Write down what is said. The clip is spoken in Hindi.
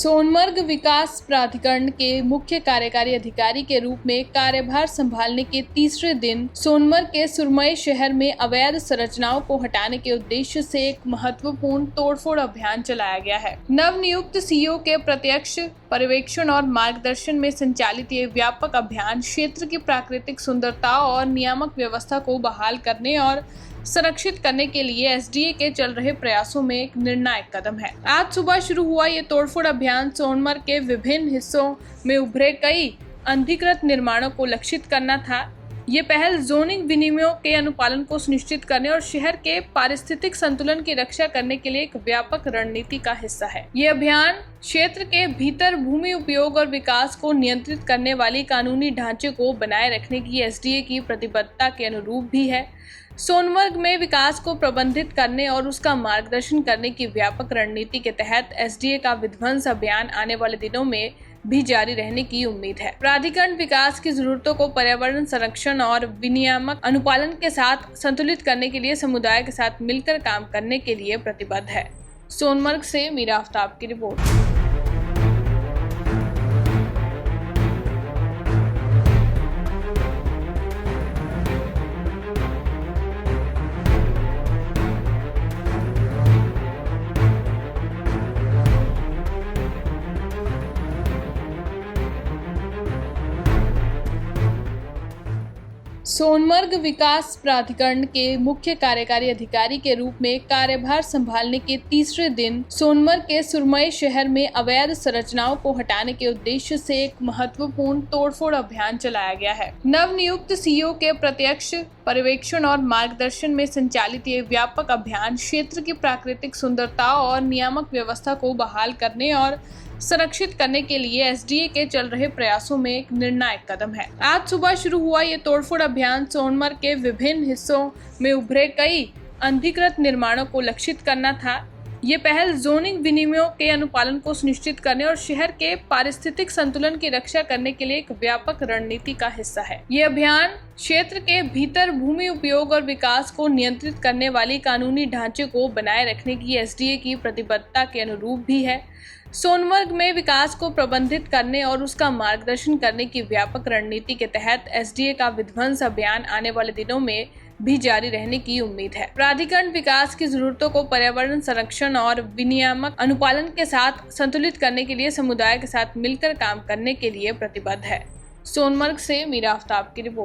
सोनमर्ग विकास प्राधिकरण के मुख्य कार्यकारी अधिकारी के रूप में कार्यभार संभालने के तीसरे दिन सोनमर्ग के सुरमई शहर में अवैध संरचनाओं को हटाने के उद्देश्य से एक महत्वपूर्ण तोड़फोड़ अभियान चलाया गया है। नवनियुक्त सीईओ के प्रत्यक्ष पर्यवेक्षण और मार्गदर्शन में संचालित ये व्यापक अभियान क्षेत्र की प्राकृतिक सुंदरता और नियामक व्यवस्था को बहाल करने और संरक्षित करने के लिए एसडीए के चल रहे प्रयासों में एक निर्णायक कदम है। आज सुबह शुरू हुआ ये तोड़फोड़ अभियान सोनमर्ग के विभिन्न हिस्सों में उभरे कई अनधिकृत निर्माणों को लक्षित करना था। ये पहल जोनिंग विनियमों के अनुपालन को सुनिश्चित करने और शहर के पारिस्थितिक संतुलन की रक्षा करने के लिए एक व्यापक रणनीति का हिस्सा है। ये अभियान क्षेत्र के भीतर भूमि उपयोग और विकास को नियंत्रित करने वाली कानूनी ढांचे को बनाए रखने की एसडीए की प्रतिबद्धता के अनुरूप भी है। सोनमर्ग में विकास को प्रबंधित करने और उसका मार्गदर्शन करने की व्यापक रणनीति के तहत एसडीए का विध्वंस अभियान आने वाले दिनों में भी जारी रहने की उम्मीद है। प्राधिकरण विकास की जरूरतों को पर्यावरण संरक्षण और विनियामक अनुपालन के साथ संतुलित करने के लिए समुदाय के साथ मिलकर काम करने के लिए प्रतिबद्ध है। सोनमर्ग से मीरा आफ्ताब की रिपोर्ट। सोनमर्ग विकास प्राधिकरण के मुख्य कार्यकारी अधिकारी के रूप में कार्यभार संभालने के तीसरे दिन सोनमर्ग के सुरमई शहर में अवैध संरचनाओं को हटाने के उद्देश्य से एक महत्वपूर्ण तोड़फोड़ अभियान चलाया गया है। नवनियुक्त सीईओ के प्रत्यक्ष पर्यवेक्षण और मार्गदर्शन में संचालित ये व्यापक अभियान क्षेत्र की प्राकृतिक सुंदरता और नियामक व्यवस्था को बहाल करने और संरक्षित करने के लिए एसडीए के चल रहे प्रयासों में एक निर्णायक कदम है। आज सुबह शुरू हुआ ये तोड़फोड़ अभियान सोनमर्ग के विभिन्न हिस्सों में उभरे कई अनधिकृत निर्माणों को लक्षित करना था। ये पहल जोनिंग विनियमों के अनुपालन को सुनिश्चित करने और शहर के पारिस्थितिक संतुलन की रक्षा करने के लिए एक व्यापक रणनीति का हिस्सा है। ये अभियान क्षेत्र के भीतर भूमि उपयोग और विकास को नियंत्रित करने वाली कानूनी ढांचे को बनाए रखने की एसडीए की प्रतिबद्धता के अनुरूप भी है। सोनमर्ग में विकास को प्रबंधित करने और उसका मार्गदर्शन करने की व्यापक रणनीति के तहत एसडीए का विध्वंस अभियान आने वाले दिनों में भी जारी रहने की उम्मीद है। प्राधिकरण विकास की जरूरतों को पर्यावरण संरक्षण और विनियामक अनुपालन के साथ संतुलित करने के लिए समुदाय के साथ मिलकर काम करने के लिए प्रतिबद्ध है। सोनमर्ग से मीरा आफ्ताब की रिपोर्ट।